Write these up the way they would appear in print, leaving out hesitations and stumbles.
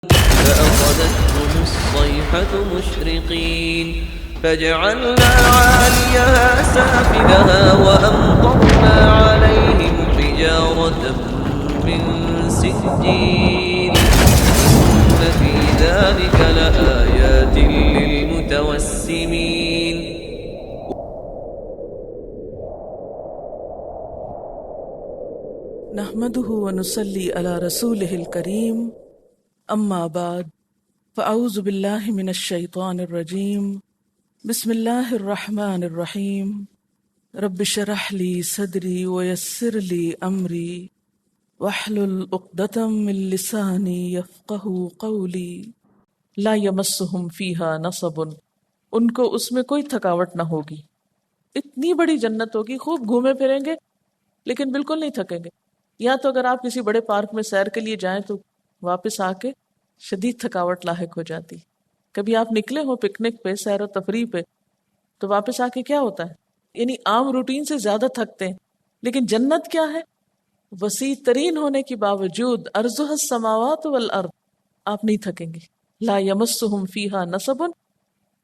فأخذتهم الصيحة مشرقين فجعلنا عاليها سافلها وأمطرنا عليهم حجارة من سجيل إن في ذلك لآيات للمتوسمين. نحمده ونصلي على رسوله الكريم اما بعد فاعوذ بالله من الشیطان الرجیم بسم اللہ الرحمن الرحیم رب اشرح لي صدری ويسر لي امری واحلل عقدۃ من لسانی یفقهوا قولی لا یمسهم فیہا نصب، ان کو اس میں کوئی تھکاوٹ نہ ہوگی. اتنی بڑی جنت ہوگی، خوب گھومے پھریں گے لیکن بالکل نہیں تھکیں گے. یا تو اگر آپ کسی بڑے پارک میں سیر کے لیے جائیں تو واپس آ کے شدید تھکاوٹ لاحق ہو جاتی. کبھی آپ نکلے ہو پکنک پہ، سیر و تفریح پہ، تو واپس آ کے کیا ہوتا ہے؟ یعنی عام روٹین سے زیادہ تھکتے ہیں. لیکن جنت کیا ہے؟ وسیع ترین ہونے کے باوجود ارضها السماوات والارض، آپ نہیں تھکیں گے. لا یمسهم فیہا نصب،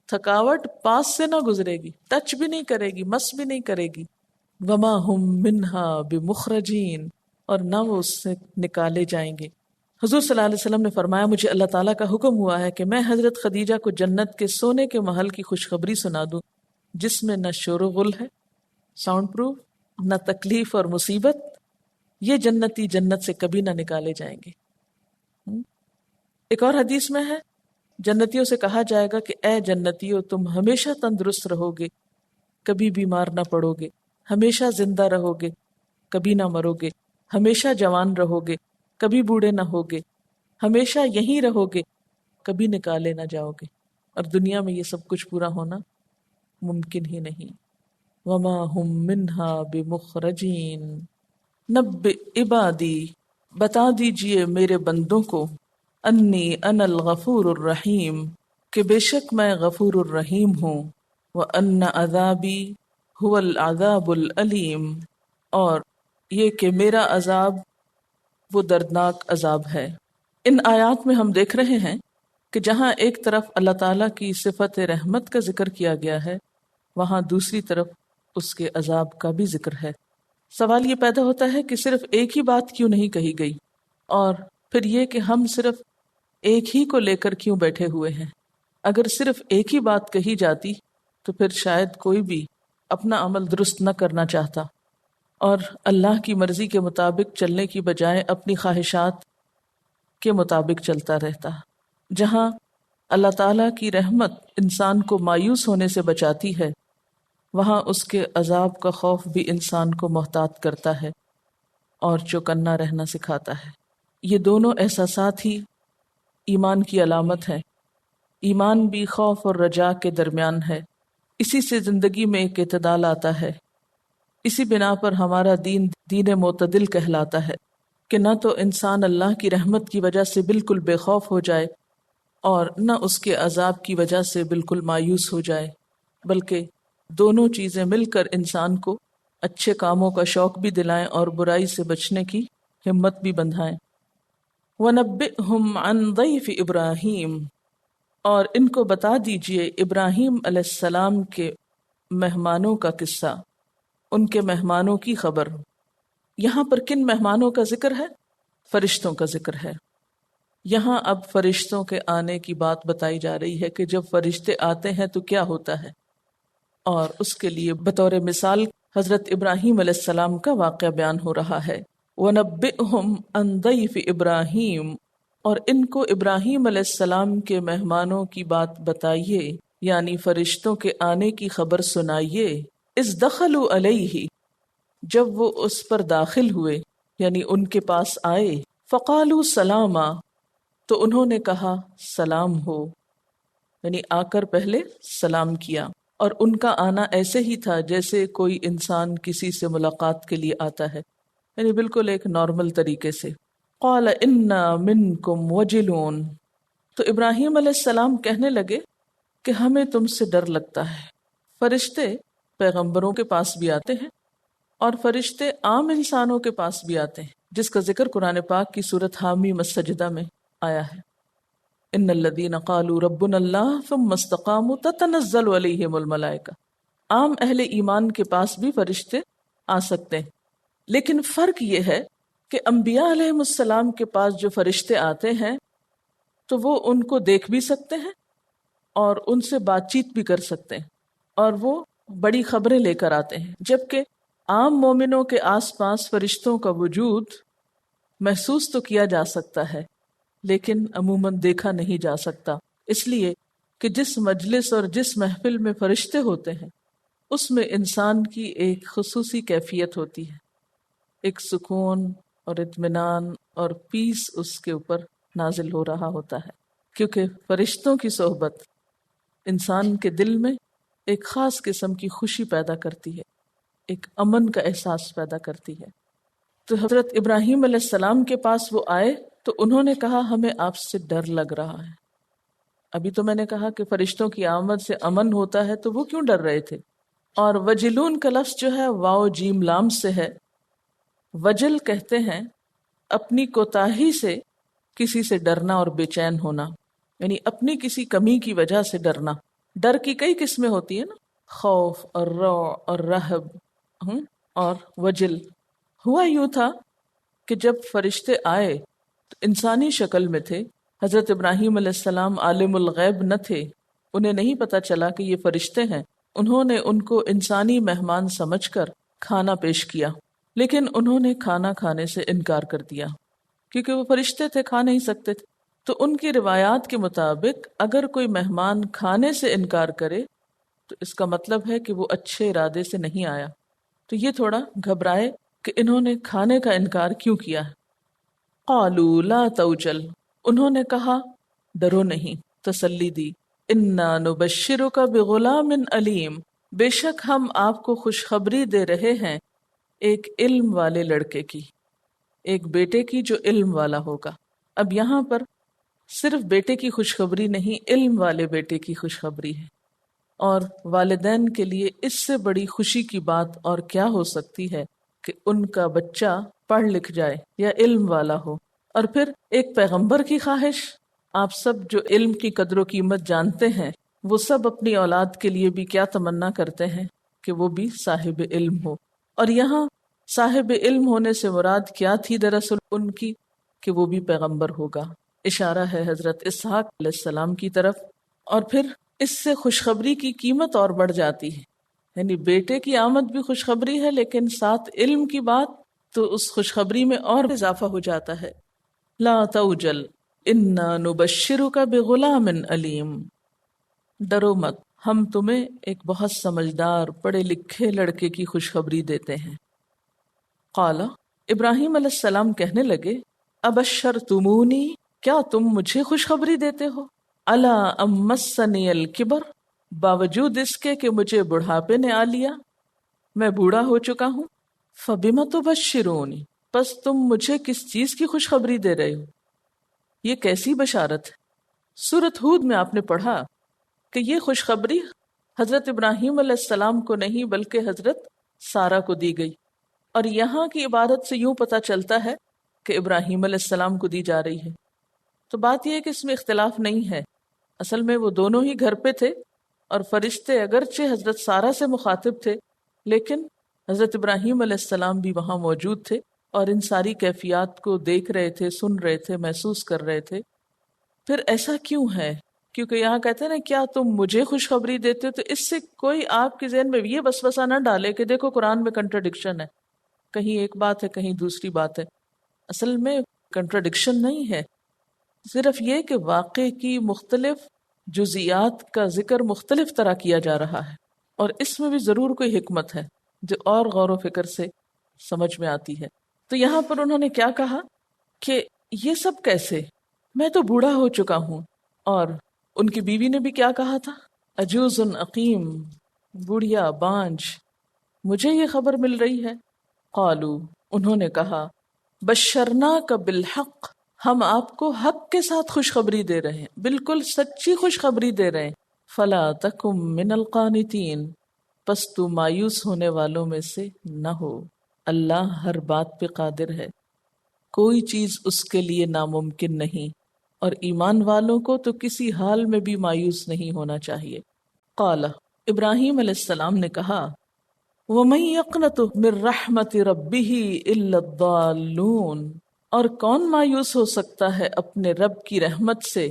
تھکاوٹ پاس سے نہ گزرے گی، ٹچ بھی نہیں کرے گی، مس بھی نہیں کرے گی. وما ہم منہا بمخرجین، اور نہ وہ اس سے نکالے جائیں گے. حضور صلی اللہ علیہ وسلم نے فرمایا، مجھے اللہ تعالیٰ کا حکم ہوا ہے کہ میں حضرت خدیجہ کو جنت کے سونے کے محل کی خوشخبری سنا دوں، جس میں نہ شور و غل ہے، ساؤنڈ پروف، نہ تکلیف اور مصیبت. یہ جنتی جنت سے کبھی نہ نکالے جائیں گے. ایک اور حدیث میں ہے، جنتیوں سے کہا جائے گا کہ اے جنتیوں، تم ہمیشہ تندرست رہو گے، کبھی بیمار نہ پڑو گے، ہمیشہ زندہ رہو گے، کبھی نہ مرو گے، ہمیشہ جوان رہو گے، کبھی بوڑھے نہ ہوگے، ہمیشہ یہیں رہو گے، کبھی نکالے نہ جاؤ گے. اور دنیا میں یہ سب کچھ پورا ہونا ممکن ہی نہیں. وما ہم منہا بمخرجین. نبئ عبادی، بتا دیجئے میرے بندوں کو، انی انا الغفور الرحیم، کہ بے شک میں غفور الرحیم ہوں. وان عذابی هو العذاب العلیم، اور یہ کہ میرا عذاب وہ دردناک عذاب ہے. ان آیات میں ہم دیکھ رہے ہیں کہ جہاں ایک طرف اللہ تعالیٰ کی صفت رحمت کا ذکر کیا گیا ہے، وہاں دوسری طرف اس کے عذاب کا بھی ذکر ہے. سوال یہ پیدا ہوتا ہے کہ صرف ایک ہی بات کیوں نہیں کہی گئی، اور پھر یہ کہ ہم صرف ایک ہی کو لے کر کیوں بیٹھے ہوئے ہیں. اگر صرف ایک ہی بات کہی جاتی تو پھر شاید کوئی بھی اپنا عمل درست نہ کرنا چاہتا اور اللہ کی مرضی کے مطابق چلنے کی بجائے اپنی خواہشات کے مطابق چلتا رہتا. جہاں اللہ تعالیٰ کی رحمت انسان کو مایوس ہونے سے بچاتی ہے، وہاں اس کے عذاب کا خوف بھی انسان کو محتاط کرتا ہے اور چوکنا رہنا سکھاتا ہے. یہ دونوں احساسات ہی ایمان کی علامت ہے. ایمان بھی خوف اور رجا کے درمیان ہے. اسی سے زندگی میں ایک اعتدال آتا ہے. اسی بنا پر ہمارا دین دین معتدل کہلاتا ہے کہ نہ تو انسان اللہ کی رحمت کی وجہ سے بالکل بے خوف ہو جائے اور نہ اس کے عذاب کی وجہ سے بالکل مایوس ہو جائے، بلکہ دونوں چیزیں مل کر انسان کو اچھے کاموں کا شوق بھی دلائیں اور برائی سے بچنے کی ہمت بھی بندھائیں. وَنَبِّئْهُمْ عَنْ ضَيْفِ ابراہیم، اور ان کو بتا دیجئے ابراہیم علیہ السلام کے مہمانوں کا قصہ، ان کے مہمانوں کی خبر. یہاں پر کن مہمانوں کا ذکر ہے؟ فرشتوں کا ذکر ہے. یہاں اب فرشتوں کے آنے کی بات بتائی جا رہی ہے کہ جب فرشتے آتے ہیں تو کیا ہوتا ہے، اور اس کے لیے بطور مثال حضرت ابراہیم علیہ السلام کا واقعہ بیان ہو رہا ہے. وَنَبِّئْهُمْ عَنْ ضَيْفِ ابراہیم، اور ان کو ابراہیم علیہ السلام کے مہمانوں کی بات بتائیے، یعنی فرشتوں کے آنے کی خبر سنائیے. اذ دخلوا علیہ، جب وہ اس پر داخل ہوئے، یعنی ان کے پاس آئے. فقالوا سلاما، تو انہوں نے کہا سلام ہو، یعنی آ کر پہلے سلام کیا. اور ان کا آنا ایسے ہی تھا جیسے کوئی انسان کسی سے ملاقات کے لیے آتا ہے، یعنی بالکل ایک نارمل طریقے سے. قال انا منکم وجلون، تو ابراہیم علیہ السلام کہنے لگے کہ ہمیں تم سے ڈر لگتا ہے. فرشتے پیغمبروں کے پاس بھی آتے ہیں اور فرشتے عام انسانوں کے پاس بھی آتے ہیں، جس کا ذکر قرآن پاک کی سورۃ حامی السجدہ میں آیا ہے. ان الذین قالوا ربنا اللہ ثم استقاموا تتنزل علیہم الملائکہ. عام اہل ایمان کے پاس بھی فرشتے آ سکتے ہیں، لیکن فرق یہ ہے کہ انبیاء علیہ السلام کے پاس جو فرشتے آتے ہیں تو وہ ان کو دیکھ بھی سکتے ہیں اور ان سے بات چیت بھی کر سکتے ہیں، اور وہ بڑی خبریں لے کر آتے ہیں، جبکہ عام مومنوں کے آس پاس فرشتوں کا وجود محسوس تو کیا جا سکتا ہے لیکن عموماً دیکھا نہیں جا سکتا، اس لیے کہ جس مجلس اور جس محفل میں فرشتے ہوتے ہیں اس میں انسان کی ایک خصوصی کیفیت ہوتی ہے، ایک سکون اور اطمینان اور پیس اس کے اوپر نازل ہو رہا ہوتا ہے، کیونکہ فرشتوں کی صحبت انسان کے دل میں ایک خاص قسم کی خوشی پیدا کرتی ہے، ایک امن کا احساس پیدا کرتی ہے۔ تو حضرت ابراہیم علیہ السلام کے پاس وہ آئے تو انہوں نے کہا ہمیں آپ سے ڈر لگ رہا ہے۔ ابھی تو میں نے کہا کہ فرشتوں کی آمد سے امن ہوتا ہے، تو وہ کیوں ڈر رہے تھے؟ اور وجلون کا لفظ جو ہے واو جیم لام سے ہے۔ وجل کہتے ہیں اپنی کوتاہی سے کسی سے ڈرنا اور بے چین ہونا، یعنی اپنی کسی کمی کی وجہ سے ڈرنا۔ ڈر کی کئی قسمیں ہوتی ہیں نا، خوف اور روع اور رہب اور وجل۔ ہوا یوں تھا کہ جب فرشتے آئے تو انسانی شکل میں تھے۔ حضرت ابراہیم علیہ السلام عالم الغیب نہ تھے، انہیں نہیں پتا چلا کہ یہ فرشتے ہیں۔ انہوں نے ان کو انسانی مہمان سمجھ کر کھانا پیش کیا، لیکن انہوں نے کھانا کھانے سے انکار کر دیا کیونکہ وہ فرشتے تھے، کھا نہیں سکتے تھے۔ تو ان کی روایات کے مطابق اگر کوئی مہمان کھانے سے انکار کرے تو اس کا مطلب ہے کہ وہ اچھے ارادے سے نہیں آیا۔ تو یہ تھوڑا گھبرائے کہ انہوں نے کھانے کا انکار کیوں کیا ہے۔ قالوا لا توجل، انہوں نے کہا ڈرو نہیں، تسلی دی۔ انا نبشرک بغلام علیم، بے شک ہم آپ کو خوشخبری دے رہے ہیں ایک علم والے لڑکے کی، ایک بیٹے کی جو علم والا ہوگا۔ اب یہاں پر صرف بیٹے کی خوشخبری نہیں، علم والے بیٹے کی خوشخبری ہے، اور والدین کے لیے اس سے بڑی خوشی کی بات اور کیا ہو سکتی ہے کہ ان کا بچہ پڑھ لکھ جائے یا علم والا ہو۔ اور پھر ایک پیغمبر کی خواہش، آپ سب جو علم کی قدر و قیمت جانتے ہیں وہ سب اپنی اولاد کے لیے بھی کیا تمنا کرتے ہیں کہ وہ بھی صاحب علم ہو۔ اور یہاں صاحب علم ہونے سے مراد کیا تھی دراصل ان کی، کہ وہ بھی پیغمبر ہوگا۔ اشارہ ہے حضرت اسحاق علیہ السلام کی طرف۔ اور پھر اس سے خوشخبری کی قیمت اور بڑھ جاتی ہے، یعنی بیٹے کی آمد بھی خوشخبری ہے لیکن ساتھ علم کی بات تو اس خوشخبری میں اور اضافہ ہو جاتا ہے۔ لا توجل انا نبشرک بغلام علیم، ڈرو مت، ہم تمہیں ایک بہت سمجھدار پڑھے لکھے لڑکے کی خوشخبری دیتے ہیں۔ قال، ابراہیم علیہ السلام کہنے لگے ابشرتمونی، کیا تم مجھے خوشخبری دیتے ہو؟ الا ام مسنی الکبر، باوجود اس کے کہ مجھے بڑھاپے نے آ لیا، میں بوڑھا ہو چکا ہوں۔ فبم تبشرونی، پس تم مجھے کس چیز کی خوشخبری دے رہے ہو؟ یہ کیسی بشارت ہے؟ سورۃ ہود میں آپ نے پڑھا کہ یہ خوشخبری حضرت ابراہیم علیہ السلام کو نہیں بلکہ حضرت سارہ کو دی گئی، اور یہاں کی عبارت سے یوں پتہ چلتا ہے کہ ابراہیم علیہ السلام کو دی جا رہی ہے۔ تو بات یہ ہے کہ اس میں اختلاف نہیں ہے، اصل میں وہ دونوں ہی گھر پہ تھے، اور فرشتے اگرچہ حضرت سارہ سے مخاطب تھے لیکن حضرت ابراہیم علیہ السلام بھی وہاں موجود تھے اور ان ساری کیفیات کو دیکھ رہے تھے، سن رہے تھے، محسوس کر رہے تھے۔ پھر ایسا کیوں ہے؟ کیونکہ یہاں کہتے ہیں نا کیا تم مجھے خوشخبری دیتے ہو، تو اس سے کوئی آپ کے ذہن میں یہ وسوسہ نہ ڈالے کہ دیکھو قرآن میں کنٹرڈکشن ہے، کہیں ایک بات ہے کہیں دوسری بات ہے۔ اصل میں کنٹرڈکشن نہیں ہے، صرف یہ کہ واقعے کی مختلف جزیات کا ذکر مختلف طرح کیا جا رہا ہے، اور اس میں بھی ضرور کوئی حکمت ہے جو اور غور و فکر سے سمجھ میں آتی ہے۔ تو یہاں پر انہوں نے کیا کہا کہ یہ سب کیسے، میں تو بوڑھا ہو چکا ہوں۔ اور ان کی بیوی نے بھی کیا کہا تھا، عجوز عقیم، بوڑھیا بانجھ، مجھے یہ خبر مل رہی ہے۔ قالو، انہوں نے کہا بشرناک بالحق، ہم آپ کو حق کے ساتھ خوشخبری دے رہے ہیں، بالکل سچی خوشخبری دے رہے ہیں۔ فلا تکم من القانتین، پس تو مایوس ہونے والوں میں سے نہ ہو، اللہ ہر بات پہ قادر ہے، کوئی چیز اس کے لیے ناممکن نہیں۔ اور ایمان والوں کو تو کسی حال میں بھی مایوس نہیں ہونا چاہیے۔ قال، ابراہیم علیہ السلام نے کہا، وَمَن يَقْنَطُ مِن رَحْمَةِ رَبِّهِ إِلَّا الضَّالُّونَ، اور کون مایوس ہو سکتا ہے اپنے رب کی رحمت سے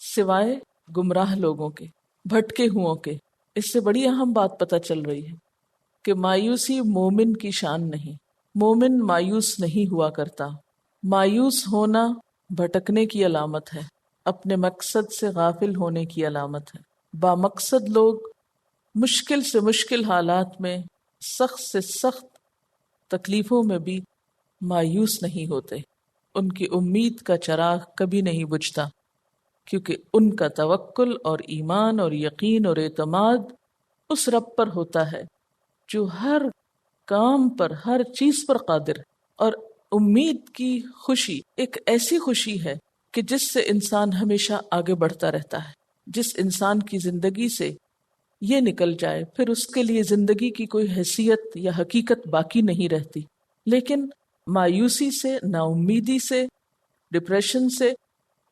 سوائے گمراہ لوگوں کے، بھٹکے ہوں کے۔ اس سے بڑی اہم بات پتہ چل رہی ہے کہ مایوسی مومن کی شان نہیں، مومن مایوس نہیں ہوا کرتا۔ مایوس ہونا بھٹکنے کی علامت ہے، اپنے مقصد سے غافل ہونے کی علامت ہے۔ بامقصد لوگ مشکل سے مشکل حالات میں، سخت سے سخت تکلیفوں میں بھی مایوس نہیں ہوتے، ان کی امید کا چراغ کبھی نہیں بجھتا، کیونکہ ان کا توکل اور ایمان اور یقین اور اعتماد اس رب پر ہوتا ہے جو ہر کام پر، ہر چیز پر قادر ہے۔ اور امید کی خوشی ایک ایسی خوشی ہے کہ جس سے انسان ہمیشہ آگے بڑھتا رہتا ہے۔ جس انسان کی زندگی سے یہ نکل جائے پھر اس کے لیے زندگی کی کوئی حیثیت یا حقیقت باقی نہیں رہتی۔ لیکن مایوسی سے، نا امیدی سے، ڈپریشن سے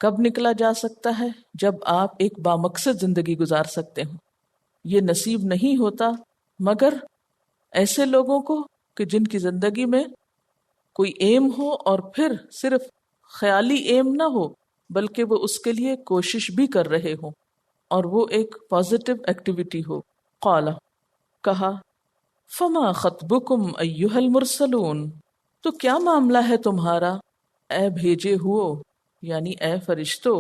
کب نکلا جا سکتا ہے؟ جب آپ ایک بامقصد زندگی گزار سکتے ہوں۔ یہ نصیب نہیں ہوتا مگر ایسے لوگوں کو کہ جن کی زندگی میں کوئی ایم ہو، اور پھر صرف خیالی ایم نہ ہو بلکہ وہ اس کے لیے کوشش بھی کر رہے ہوں، اور وہ ایک پازیٹیو ایکٹیویٹی ہو۔ قال، کہا، فما خطبکم ایھا المرسلون، تو کیا معاملہ ہے تمہارا اے بھیجے ہوئو، یعنی اے فرشتو،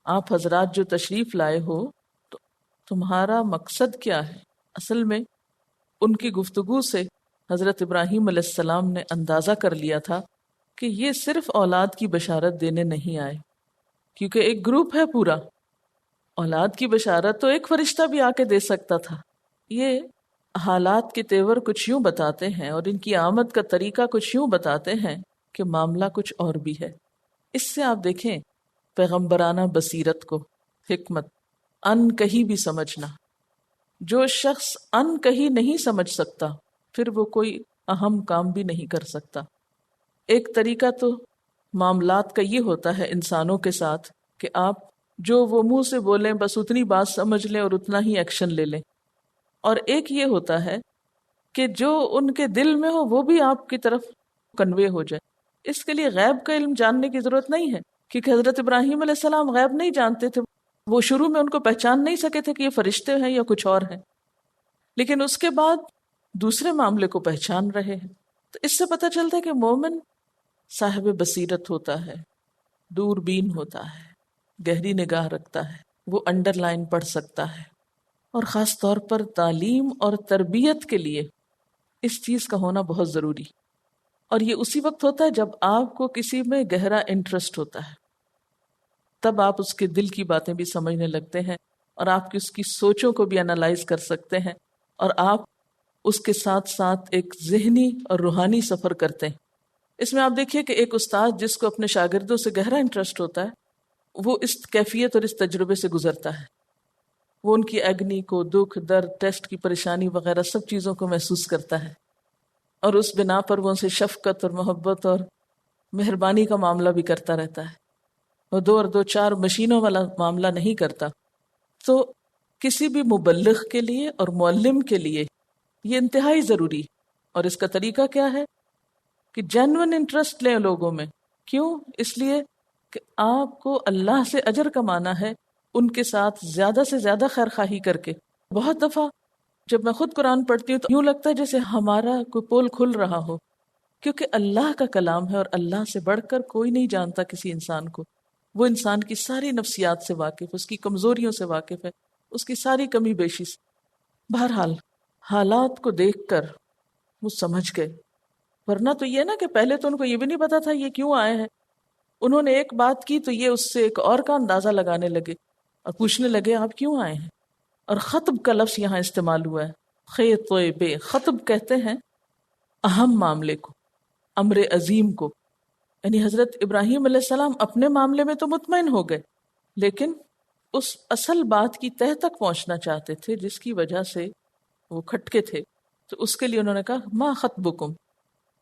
آپ حضرات جو تشریف لائے ہو، تو تمہارا مقصد کیا ہے؟ اصل میں ان کی گفتگو سے حضرت ابراہیم علیہ السلام نے اندازہ کر لیا تھا کہ یہ صرف اولاد کی بشارت دینے نہیں آئے، کیونکہ ایک گروپ ہے پورا۔ اولاد کی بشارت تو ایک فرشتہ بھی آ کے دے سکتا تھا۔ یہ حالات کے تیور کچھ یوں بتاتے ہیں اور ان کی آمد کا طریقہ کچھ یوں بتاتے ہیں کہ معاملہ کچھ اور بھی ہے۔ اس سے آپ دیکھیں پیغمبرانہ بصیرت کو، حکمت، ان کہیں بھی سمجھنا۔ جو شخص ان کہیں نہیں سمجھ سکتا پھر وہ کوئی اہم کام بھی نہیں کر سکتا۔ ایک طریقہ تو معاملات کا یہ ہوتا ہے انسانوں کے ساتھ کہ آپ جو وہ منہ سے بولیں بس اتنی بات سمجھ لیں اور اتنا ہی ایکشن لے لیں، اور ایک یہ ہوتا ہے کہ جو ان کے دل میں ہو وہ بھی آپ کی طرف کنوے ہو جائے۔ اس کے لیے غیب کا علم جاننے کی ضرورت نہیں ہے، کیونکہ حضرت ابراہیم علیہ السلام غیب نہیں جانتے تھے۔ وہ شروع میں ان کو پہچان نہیں سکے تھے کہ یہ فرشتے ہیں یا کچھ اور ہیں، لیکن اس کے بعد دوسرے معاملے کو پہچان رہے ہیں۔ تو اس سے پتہ چلتا ہے کہ مومن صاحب بصیرت ہوتا ہے، دور بین ہوتا ہے، گہری نگاہ رکھتا ہے، وہ انڈر لائن پڑھ سکتا ہے، اور خاص طور پر تعلیم اور تربیت کے لیے اس چیز کا ہونا بہت ضروری۔ اور یہ اسی وقت ہوتا ہے جب آپ کو کسی میں گہرا انٹرسٹ ہوتا ہے، تب آپ اس کے دل کی باتیں بھی سمجھنے لگتے ہیں، اور آپ کی اس کی سوچوں کو بھی انالائز کر سکتے ہیں، اور آپ اس کے ساتھ ساتھ ایک ذہنی اور روحانی سفر کرتے ہیں۔ اس میں آپ دیکھیے کہ ایک استاد جس کو اپنے شاگردوں سے گہرا انٹرسٹ ہوتا ہے وہ اس کیفیت اور اس تجربے سے گزرتا ہے۔ وہ ان کی ایگنی کو، دکھ، درد، ٹیسٹ کی پریشانی وغیرہ سب چیزوں کو محسوس کرتا ہے، اور اس بنا پر وہ ان سے شفقت اور محبت اور مہربانی کا معاملہ بھی کرتا رہتا ہے۔ وہ دو اور دو چار مشینوں والا معاملہ نہیں کرتا۔ تو کسی بھی مبلغ کے لیے اور معلم کے لیے یہ انتہائی ضروری، اور اس کا طریقہ کیا ہے کہ جینوئن انٹرسٹ لیں لوگوں میں۔ کیوں؟ اس لیے کہ آپ کو اللہ سے اجر کمانا ہے ان کے ساتھ زیادہ سے زیادہ خیر خواہی کر کے۔ بہت دفعہ جب میں خود قرآن پڑھتی ہوں تو یوں لگتا ہے جیسے ہمارا کوئی پول کھل رہا ہو، کیونکہ اللہ کا کلام ہے، اور اللہ سے بڑھ کر کوئی نہیں جانتا کسی انسان کو۔ وہ انسان کی ساری نفسیات سے واقف، اس کی کمزوریوں سے واقف ہے، اس کی ساری کمی بیشی سے۔ بہرحال حالات کو دیکھ کر وہ سمجھ گئے، ورنہ تو یہ نا کہ پہلے تو ان کو یہ بھی نہیں پتا تھا یہ کیوں آئے ہیں۔ انہوں نے ایک بات کی تو یہ اس سے ایک اور کا اندازہ لگانے لگے اور پوچھنے لگے آپ کیوں آئے ہیں۔ اور خطب کا لفظ یہاں استعمال ہوا ہے، خطب۔ خطب کہتے ہیں اہم معاملے کو، امر عظیم کو۔ یعنی حضرت ابراہیم علیہ السلام اپنے معاملے میں تو مطمئن ہو گئے، لیکن اس اصل بات کی تہہ تک پہنچنا چاہتے تھے جس کی وجہ سے وہ کھٹکے تھے۔ تو اس کے لیے انہوں نے کہا ما خطبکم،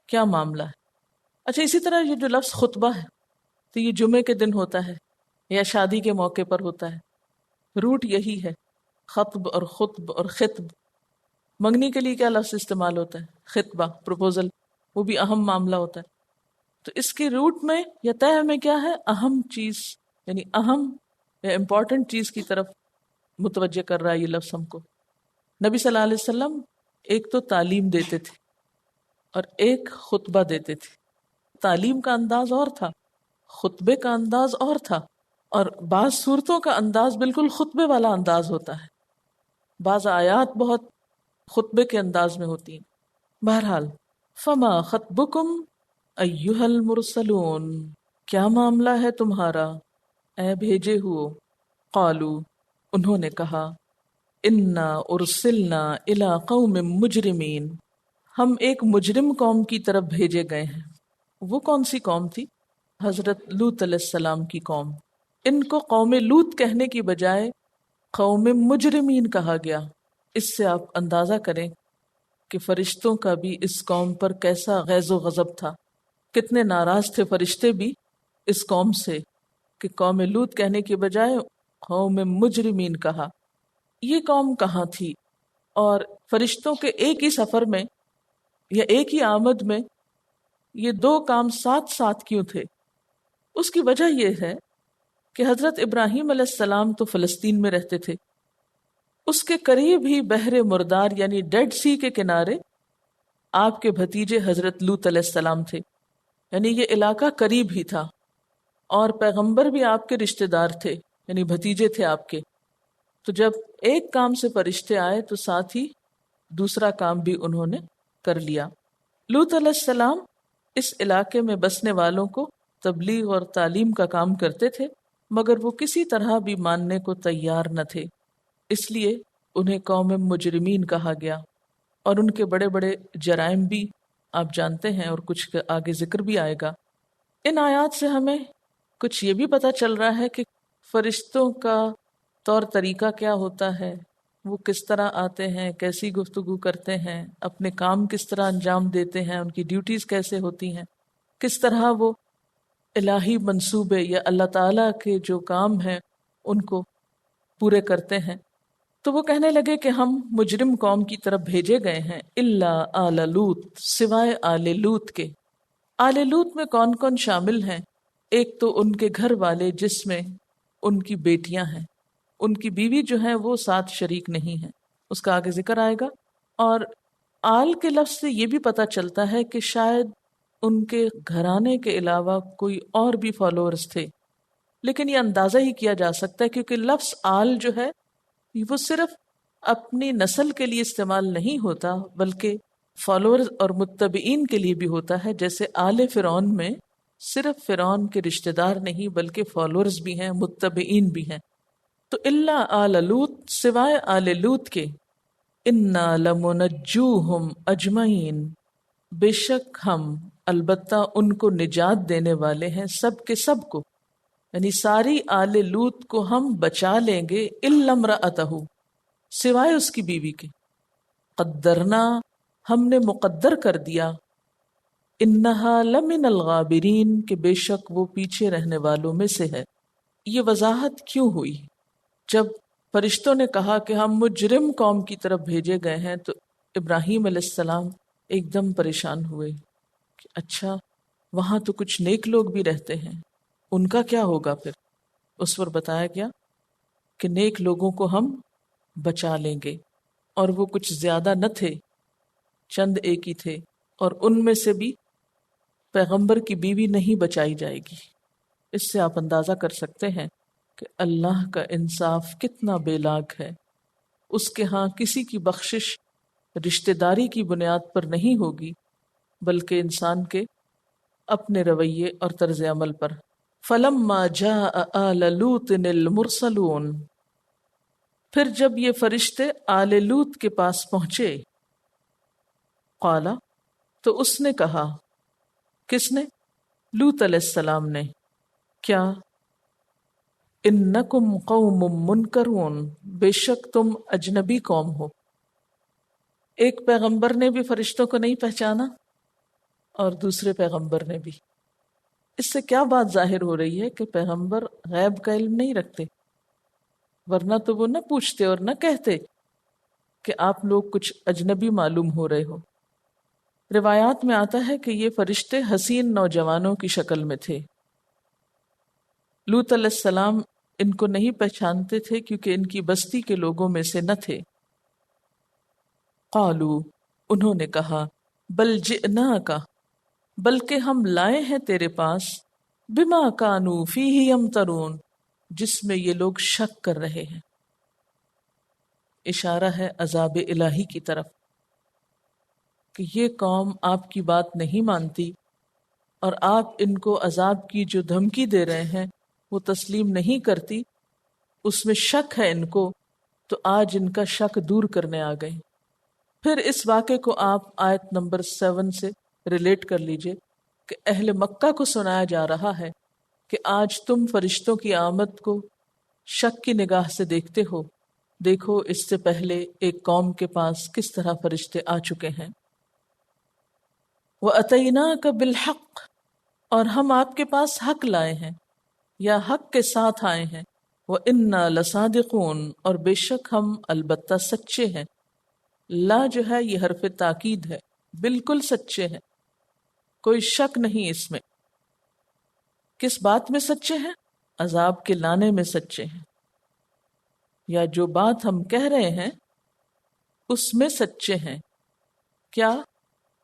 کیا معاملہ ہے۔ اچھا، اسی طرح یہ جو لفظ خطبہ ہے تو یہ جمعے کے دن ہوتا ہے، یا شادی کے موقع پر ہوتا ہے، روٹ یہی ہے، خطب اور خطب اور خطب۔ منگنی کے لیے کیا لفظ استعمال ہوتا ہے؟ خطبہ، پروپوزل، وہ بھی اہم معاملہ ہوتا ہے۔ تو اس کے روٹ میں یا طے میں کیا ہے؟ اہم چیز، یعنی اہم یا امپورٹنٹ چیز کی طرف متوجہ کر رہا ہے یہ لفظ ہم کو۔ نبی صلی اللہ علیہ وسلم ایک تو تعلیم دیتے تھے اور ایک خطبہ دیتے تھے۔ تعلیم کا انداز اور تھا، خطبے کا انداز اور تھا، اور بعض صورتوں کا انداز بالکل خطبے والا انداز ہوتا ہے، بعض آیات بہت خطبے کے انداز میں ہوتی ہیں۔ بہرحال، فما خطبکم ایھا المرسلون، کیا معاملہ ہے تمہارا اے بھیجے ہوئے؟ قالو، انہوں نے کہا، انا ارسلنا الی قوم مجرمین، ہم ایک مجرم قوم کی طرف بھیجے گئے ہیں۔ وہ کون سی قوم تھی؟ حضرت لوط علیہ السلام کی قوم۔ ان کو قوم لوط کہنے کی بجائے قوم مجرمین کہا گیا۔ اس سے آپ اندازہ کریں کہ فرشتوں کا بھی اس قوم پر کیسا غیظ و غضب تھا، کتنے ناراض تھے فرشتے بھی اس قوم سے کہ قوم لوط کہنے کی بجائے قوم مجرمین کہا۔ یہ قوم کہاں تھی؟ اور فرشتوں کے ایک ہی سفر میں یا ایک ہی آمد میں یہ دو کام ساتھ ساتھ کیوں تھے؟ اس کی وجہ یہ ہے کہ حضرت ابراہیم علیہ السلام تو فلسطین میں رہتے تھے، اس کے قریب ہی بحر مردار یعنی ڈیڈ سی کے کنارے آپ کے بھتیجے حضرت لوط علیہ السلام تھے، یعنی یہ علاقہ قریب ہی تھا، اور پیغمبر بھی آپ کے رشتہ دار تھے، یعنی بھتیجے تھے آپ کے۔ تو جب ایک کام سے فرشتے آئے تو ساتھ ہی دوسرا کام بھی انہوں نے کر لیا۔ لوط علیہ السلام اس علاقے میں بسنے والوں کو تبلیغ اور تعلیم کا کام کرتے تھے، مگر وہ کسی طرح بھی ماننے کو تیار نہ تھے، اس لیے انہیں قوم مجرمین کہا گیا۔ اور ان کے بڑے بڑے جرائم بھی آپ جانتے ہیں، اور کچھ آگے ذکر بھی آئے گا۔ ان آیات سے ہمیں کچھ یہ بھی پتہ چل رہا ہے کہ فرشتوں کا طور طریقہ کیا ہوتا ہے، وہ کس طرح آتے ہیں، کیسی گفتگو کرتے ہیں، اپنے کام کس طرح انجام دیتے ہیں، ان کی ڈیوٹیز کیسے ہوتی ہیں، کس طرح وہ الہی منصوبے یا اللہ تعالیٰ کے جو کام ہیں ان کو پورے کرتے ہیں۔ تو وہ کہنے لگے کہ ہم مجرم قوم کی طرف بھیجے گئے ہیں، الا آل لوط، سوائے آل لوط کے۔ آل لوط میں کون کون شامل ہیں؟ ایک تو ان کے گھر والے جس میں ان کی بیٹیاں ہیں، ان کی بیوی جو ہیں وہ ساتھ شریک نہیں ہیں، اس کا آگے ذکر آئے گا۔ اور آل کے لفظ سے یہ بھی پتہ چلتا ہے کہ شاید ان کے گھرانے کے علاوہ کوئی اور بھی فالوورز تھے، لیکن یہ اندازہ ہی کیا جا سکتا ہے کیونکہ لفظ آل جو ہے وہ صرف اپنی نسل کے لیے استعمال نہیں ہوتا، بلکہ فالوورز اور متبعین کے لیے بھی ہوتا ہے۔ جیسے آل فرعون میں صرف فرعون کے رشتہ دار نہیں بلکہ فالوورز بھی ہیں، متبعین بھی ہیں۔ تو الا آل لوط، سوائے آل لوط کے، انا لمنجوہم اجمعین، بے شک ہم البتہ ان کو نجات دینے والے ہیں، سب کے سب کو، یعنی ساری آل لوط کو ہم بچا لیں گے، الا امرأتہ، سوائے اس کی بیوی کے۔ قدرنا، ہم نے مقدر کر دیا، انہا لمن الغابرین، کہ بے شک وہ پیچھے رہنے والوں میں سے ہے۔ یہ وضاحت کیوں ہوئی؟ جب فرشتوں نے کہا کہ ہم مجرم قوم کی طرف بھیجے گئے ہیں تو ابراہیم علیہ السلام ایک دم پریشان ہوئے کہ اچھا وہاں تو کچھ نیک لوگ بھی رہتے ہیں، ان کا کیا ہوگا؟ پھر اس پر بتایا گیا کہ نیک لوگوں کو ہم بچا لیں گے، اور وہ کچھ زیادہ نہ تھے، چند ایک ہی تھے، اور ان میں سے بھی پیغمبر کی بیوی نہیں بچائی جائے گی۔ اس سے آپ اندازہ کر سکتے ہیں کہ اللہ کا انصاف کتنا بے لاگ ہے۔ اس کے ہاں کسی کی بخشش رشتہ داری کی بنیاد پر نہیں ہوگی، بلکہ انسان کے اپنے رویے اور طرز عمل پر۔ فَلَمَّا جَاءَ آلَ لُوطٍ الْمُرْسَلُونَ، پھر جب یہ فرشتے آل لوط کے پاس پہنچے، قالا، تو اس نے کہا، کس نے؟ لوط علیہ السلام نے، کیا؟ انکم قوم منکرون، بے شک تم اجنبی قوم ہو۔ ایک پیغمبر نے بھی فرشتوں کو نہیں پہچانا اور دوسرے پیغمبر نے بھی۔ اس سے کیا بات ظاہر ہو رہی ہے کہ پیغمبر غیب کا علم نہیں رکھتے، ورنہ تو وہ نہ پوچھتے اور نہ کہتے کہ آپ لوگ کچھ اجنبی معلوم ہو رہے ہو۔ روایات میں آتا ہے کہ یہ فرشتے حسین نوجوانوں کی شکل میں تھے۔ لوط علیہ السلام ان کو نہیں پہچانتے تھے کیونکہ ان کی بستی کے لوگوں میں سے نہ تھے۔ قالو، انہوں نے کہا، بل جئناک، بلکہ ہم لائے ہیں تیرے پاس، بما کانوا فیہ یمترون، جس میں یہ لوگ شک کر رہے ہیں۔ اشارہ ہے عذاب الہی کی طرف کہ یہ قوم آپ کی بات نہیں مانتی اور آپ ان کو عذاب کی جو دھمکی دے رہے ہیں وہ تسلیم نہیں کرتی، اس میں شک ہے ان کو، تو آج ان کا شک دور کرنے آ گئے۔ پھر اس واقعے کو آپ آیت نمبر 7 سے ریلیٹ کر لیجئے کہ اہل مکہ کو سنایا جا رہا ہے کہ آج تم فرشتوں کی آمد کو شک کی نگاہ سے دیکھتے ہو، دیکھو اس سے پہلے ایک قوم کے پاس کس طرح فرشتے آ چکے ہیں۔ وَأَتَيْنَاكَ بِالْحَقِّ، اور ہم آپ کے پاس حق لائے ہیں یا حق کے ساتھ آئے ہیں۔ وَإِنَّا لَصَادِقُونَ، اور بے شک ہم البتہ سچے ہیں۔ لا جو ہے یہ حرف تاکید ہے، بالکل سچے ہیں، کوئی شک نہیں اس میں۔ کس بات میں سچے ہیں؟ عذاب کے لانے میں سچے ہیں، یا جو بات ہم کہہ رہے ہیں اس میں سچے ہیں۔ کیا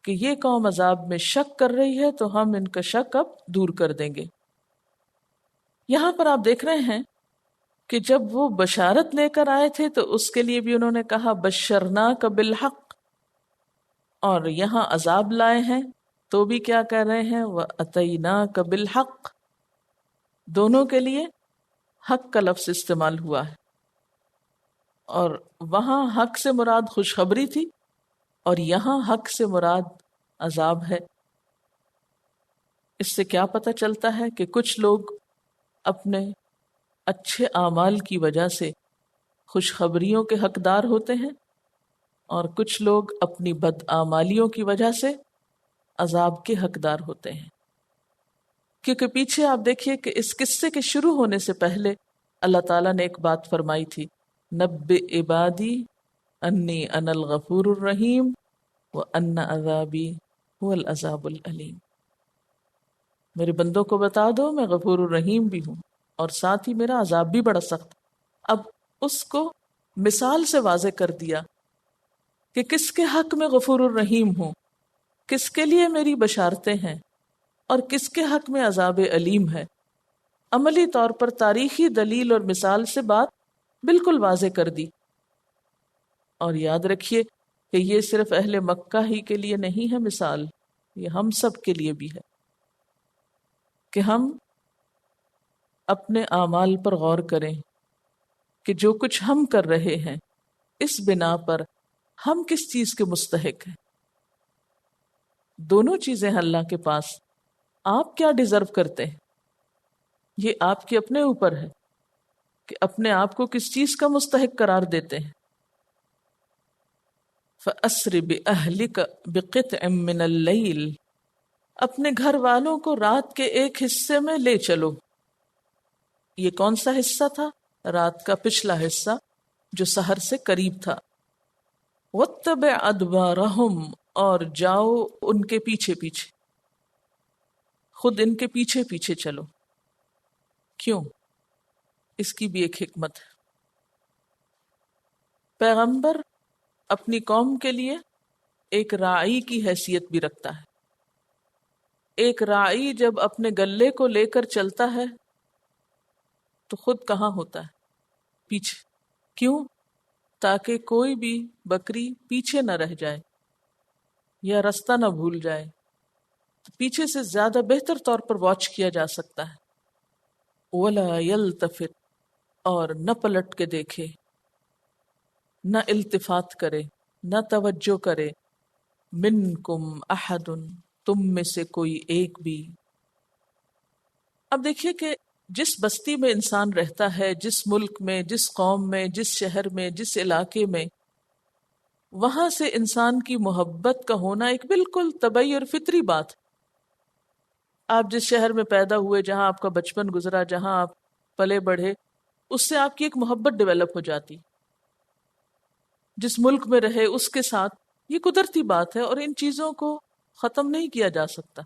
کہ یہ قوم عذاب میں شک کر رہی ہے تو ہم ان کا شک اب دور کر دیں گے۔ یہاں پر آپ دیکھ رہے ہیں کہ جب وہ بشارت لے کر آئے تھے تو اس کے لیے بھی انہوں نے کہا بشرناک بالحق، اور یہاں عذاب لائے ہیں تو بھی کیا کہہ رہے ہیں، وَأَتَيْنَاكَ بِالْحَقِّ، دونوں کے لیے حق کا لفظ استعمال ہوا ہے، اور وہاں حق سے مراد خوشخبری تھی اور یہاں حق سے مراد عذاب ہے۔ اس سے کیا پتہ چلتا ہے کہ کچھ لوگ اپنے اچھے اعمال کی وجہ سے خوشخبریوں کے حقدار ہوتے ہیں اور کچھ لوگ اپنی بدعمالیوں کی وجہ سے عذاب کے حقدار ہوتے ہیں۔ کیونکہ پیچھے آپ دیکھیے کہ اس قصے کے شروع ہونے سے پہلے اللہ تعالیٰ نے ایک بات فرمائی تھی، نبئ عبادی انی انا الغفور الرحیم وان عذابی هو العذاب العلیم، میرے بندوں کو بتا دو میں غفور الرحیم بھی ہوں اور ساتھ ہی میرا عذاب بھی بڑا سخت۔ اب اس کو مثال سے واضح کر دیا کہ کس کے حق میں غفور الرحیم ہوں، کس کے لیے میری بشارتیں ہیں اور کس کے حق میں عذاب علیم ہے۔ عملی طور پر تاریخی دلیل اور مثال سے بات بالکل واضح کر دی۔ اور یاد رکھیے کہ یہ صرف اہل مکہ ہی کے لیے نہیں ہے مثال، یہ ہم سب کے لیے بھی ہے کہ ہم اپنے اعمال پر غور کریں کہ جو کچھ ہم کر رہے ہیں اس بنا پر ہم کس چیز کے مستحق ہیں۔ دونوں چیزیں ہیں اللہ کے پاس، آپ کیا ڈیزرو کرتے ہیں یہ آپ کے اپنے اوپر ہے کہ اپنے آپ کو کس چیز کا مستحق قرار دیتے ہیں۔ فَأَسْرِ بِأَهْلِكَ بِقِطْعٍ مِّنَ اللَّيْلِ، اپنے گھر والوں کو رات کے ایک حصے میں لے چلو۔ یہ کون سا حصہ تھا؟ رات کا پچھلا حصہ جو سحر سے قریب تھا۔ وَاتَّبِعْ أَدْبَارَهُمْ، اور جاؤ ان کے پیچھے پیچھے، خود ان کے پیچھے پیچھے چلو۔ کیوں؟ اس کی بھی ایک حکمت ہے۔ پیغمبر اپنی قوم کے لیے ایک راعی کی حیثیت بھی رکھتا ہے۔ ایک راعی جب اپنے گلے کو لے کر چلتا ہے تو خود کہاں ہوتا ہے؟ پیچھے۔ کیوں؟ تاکہ کوئی بھی بکری پیچھے نہ رہ جائے یا رستہ نہ بھول جائے، تو پیچھے سے زیادہ بہتر طور پر واچ کیا جا سکتا ہے۔ وَلَا يَلْتَفِتْ، اور نہ پلٹ کے دیکھے، نہ التفات کرے، نہ توجہ کرے، منکم احد، تم میں سے کوئی ایک بھی۔ اب دیکھیے کہ جس بستی میں انسان رہتا ہے، جس ملک میں، جس قوم میں، جس شہر میں، جس علاقے میں، وہاں سے انسان کی محبت کا ہونا ایک بالکل طبیعی اور فطری بات ہے۔ آپ جس شہر میں پیدا ہوئے، جہاں آپ کا بچپن گزرا، جہاں آپ پلے بڑھے، اس سے آپ کی ایک محبت ڈیولپ ہو جاتی. جس ملک میں رہے اس کے ساتھ، یہ قدرتی بات ہے اور ان چیزوں کو ختم نہیں کیا جا سکتا.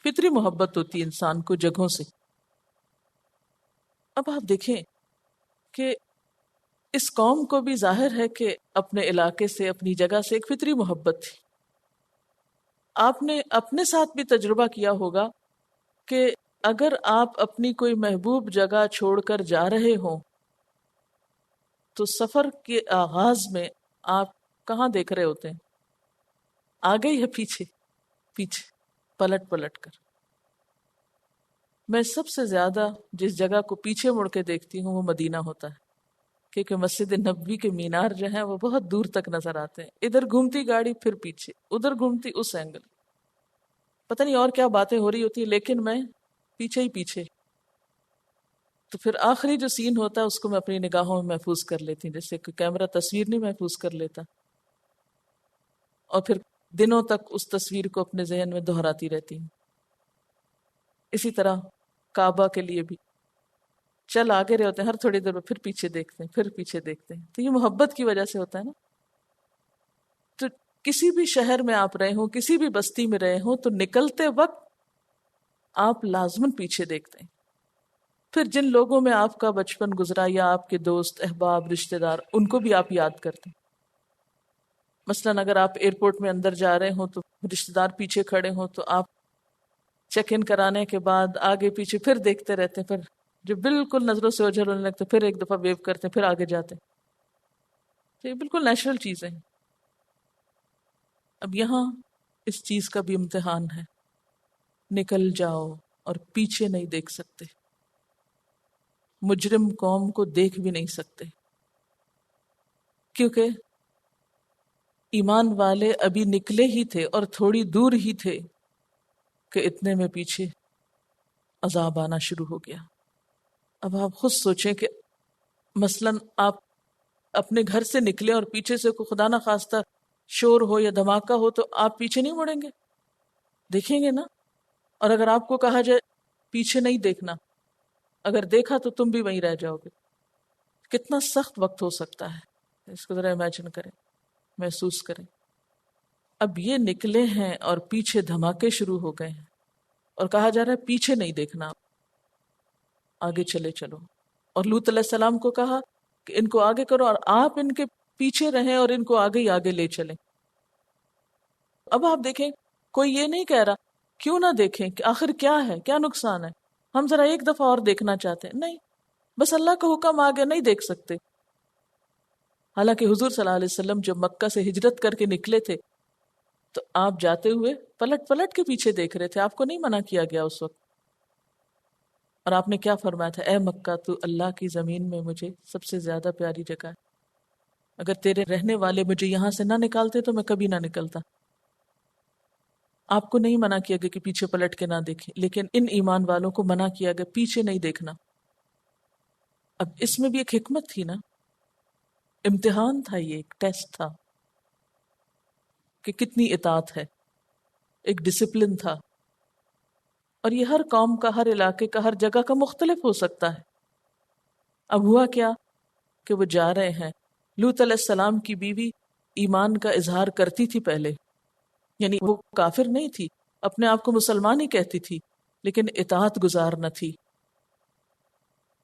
فطری محبت ہوتی ہے انسان کو جگہوں سے. اب آپ دیکھیں کہ اس قوم کو بھی ظاہر ہے کہ اپنے علاقے سے، اپنی جگہ سے ایک فطری محبت تھی. آپ نے اپنے ساتھ بھی تجربہ کیا ہوگا کہ اگر آپ اپنی کوئی محبوب جگہ چھوڑ کر جا رہے ہوں تو سفر کے آغاز میں آپ کہاں دیکھ رہے ہوتے ہیں؟ آگے یا پیچھے؟ پیچھے پلٹ پلٹ کر. میں سب سے زیادہ جس جگہ کو پیچھے مڑ کے دیکھتی ہوں وہ مدینہ ہوتا ہے، کیونکہ مسجد نبوی کے مینار جو ہیں وہ بہت دور تک نظر آتے ہیں. ادھر گھومتی گاڑی پھر پیچھے، ادھر گھومتی اس اینگل، پتہ نہیں اور کیا باتیں ہو رہی ہوتی لیکن میں پیچھے ہی پیچھے. تو پھر آخری جو سین ہوتا ہے اس کو میں اپنی نگاہوں میں محفوظ کر لیتی ہوں، جیسے کہ کیمرہ تصویر نہیں محفوظ کر لیتا، اور پھر دنوں تک اس تصویر کو اپنے ذہن میں دہراتی رہتی ہوں. اسی طرح کعبہ کے لیے بھی چل آگے رہے ہوتے ہیں، ہر تھوڑی دیر میں پھر پیچھے دیکھتے ہیں، پھر پیچھے دیکھتے ہیں. تو یہ محبت کی وجہ سے ہوتا ہے نا. تو کسی بھی شہر میں آپ رہے ہوں، کسی بھی بستی میں رہے ہوں، تو نکلتے وقت آپ لازماً پیچھے دیکھتے ہیں. پھر جن لوگوں میں آپ کا بچپن گزرا یا آپ کے دوست احباب رشتہ دار، ان کو بھی آپ یاد کرتے ہیں. مثلاً اگر آپ ایئرپورٹ میں اندر جا رہے ہوں تو رشتہ دار پیچھے کھڑے ہوں تو آپ چیک ان کرانے کے بعد آگے پیچھے پھر دیکھتے رہتے ہیں. پھر جو بالکل نظروں سے اوجھل ہونے لگتے پھر ایک دفعہ ویو کرتے ہیں، پھر آگے جاتے ہیں. تو یہ بالکل نیچرل چیزیں ہیں. اب یہاں اس چیز کا بھی امتحان ہے. نکل جاؤ اور پیچھے نہیں دیکھ سکتے، مجرم قوم کو دیکھ بھی نہیں سکتے، کیونکہ ایمان والے ابھی نکلے ہی تھے اور تھوڑی دور ہی تھے کہ اتنے میں پیچھے عذاب آنا شروع ہو گیا. اب آپ خود سوچیں کہ مثلاً آپ اپنے گھر سے نکلے اور پیچھے سے کوئی خدا نہ خواستہ شور ہو یا دھماکہ ہو تو آپ پیچھے نہیں مڑیں گے؟ دیکھیں گے نا. اور اگر آپ کو کہا جائے پیچھے نہیں دیکھنا، اگر دیکھا تو تم بھی وہیں رہ جاؤ گے. کتنا سخت وقت ہو سکتا ہے، اس کو ذرا امیجن کریں، محسوس کریں. اب یہ نکلے ہیں اور پیچھے دھماکے شروع ہو گئے ہیں اور کہا جا رہا ہے پیچھے نہیں دیکھنا، آگے چلے چلو. اور لوط علیہ السلام کو کہا کہ ان کو آگے کرو اور آپ ان کے پیچھے رہیں اور ان کو آگے ہی آگے لے چلیں. اب آپ دیکھیں کوئی یہ نہیں کہہ رہا کیوں نہ دیکھیں کہ آخر کیا ہے، کیا نقصان ہے، ہم ذرا ایک دفعہ اور دیکھنا چاہتے ہیں. نہیں، بس اللہ کا حکم آگے نہیں دیکھ سکتے. حالانکہ حضور صلی اللہ علیہ وسلم جب مکہ سے ہجرت کر کے نکلے تھے تو آپ جاتے ہوئے پلٹ پلٹ کے پیچھے دیکھ رہے تھے، آپ کو نہیں منع کیا گیا اس وقت. اور آپ نے کیا فرمایا تھا؟ اے مکہ، تو اللہ کی زمین میں مجھے سب سے زیادہ پیاری جگہ ہے، اگر تیرے رہنے والے مجھے یہاں سے نہ نکالتے تو میں کبھی نہ نکلتا. آپ کو نہیں منع کیا گیا کہ پیچھے پلٹ کے نہ دیکھیں، لیکن ان ایمان والوں کو منع کیا گیا پیچھے نہیں دیکھنا. اب اس میں بھی ایک حکمت تھی نا، امتحان تھا، یہ ایک ٹیسٹ تھا کہ کتنی اطاعت ہے، ایک ڈسپلن تھا. اور یہ ہر قوم کا، ہر علاقے کا، ہر جگہ کا مختلف ہو سکتا ہے. اب ہوا کیا کہ وہ جا رہے ہیں. لوط علیہ السلام کی بیوی ایمان کا اظہار کرتی تھی پہلے، یعنی وہ کافر نہیں تھی، اپنے آپ کو مسلمان ہی کہتی تھی، لیکن اطاعت گزار نہ تھی.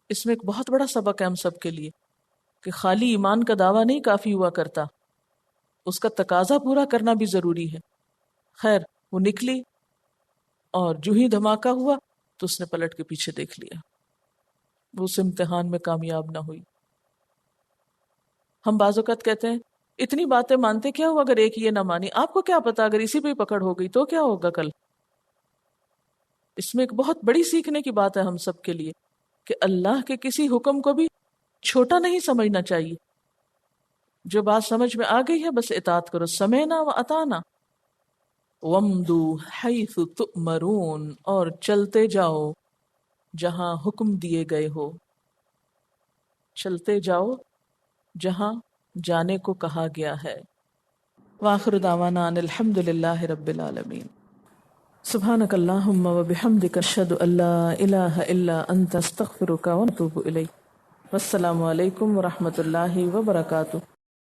اس میں ایک بہت بڑا سبق ہے ہم سب کے لیے کہ خالی ایمان کا دعویٰ نہیں کافی ہوا کرتا، اس کا تقاضا پورا کرنا بھی ضروری ہے. خیر وہ نکلی اور جو ہی دھماکہ ہوا تو اس نے پلٹ کے پیچھے دیکھ لیا. وہ اس امتحان میں کامیاب نہ ہوئی. ہم بعض اوقات کہتے ہیں اتنی باتیں مانتے، کیا ہوا اگر ایک یہ نہ مانی؟ آپ کو کیا پتا اگر اسی پہ پکڑ ہو گئی تو کیا ہوگا کل؟ اس میں ایک بہت بڑی سیکھنے کی بات ہے ہم سب کے لیے کہ اللہ کے کسی حکم کو بھی چھوٹا نہیں سمجھنا چاہیے. جو بات سمجھ میں آ گئی ہے بس اطاعت کرو. سمعنا و اطعنا وَامْضُوا حَيْثُ تُؤْمَرُونَ، اور چلتے جاؤ جہاں حکم دیے گئے ہو. چلتے جاؤ جہاں جانے کو کہا گیا ہے. وآخر دعوانا ان الحمد للہ رب العالمین. سبحانک اللہم و بحمدک اشہد ان لا الہ الا انت استغفرک و اتوب الیک. والسلام علیکم ورحمۃ اللہ وبرکاتہ.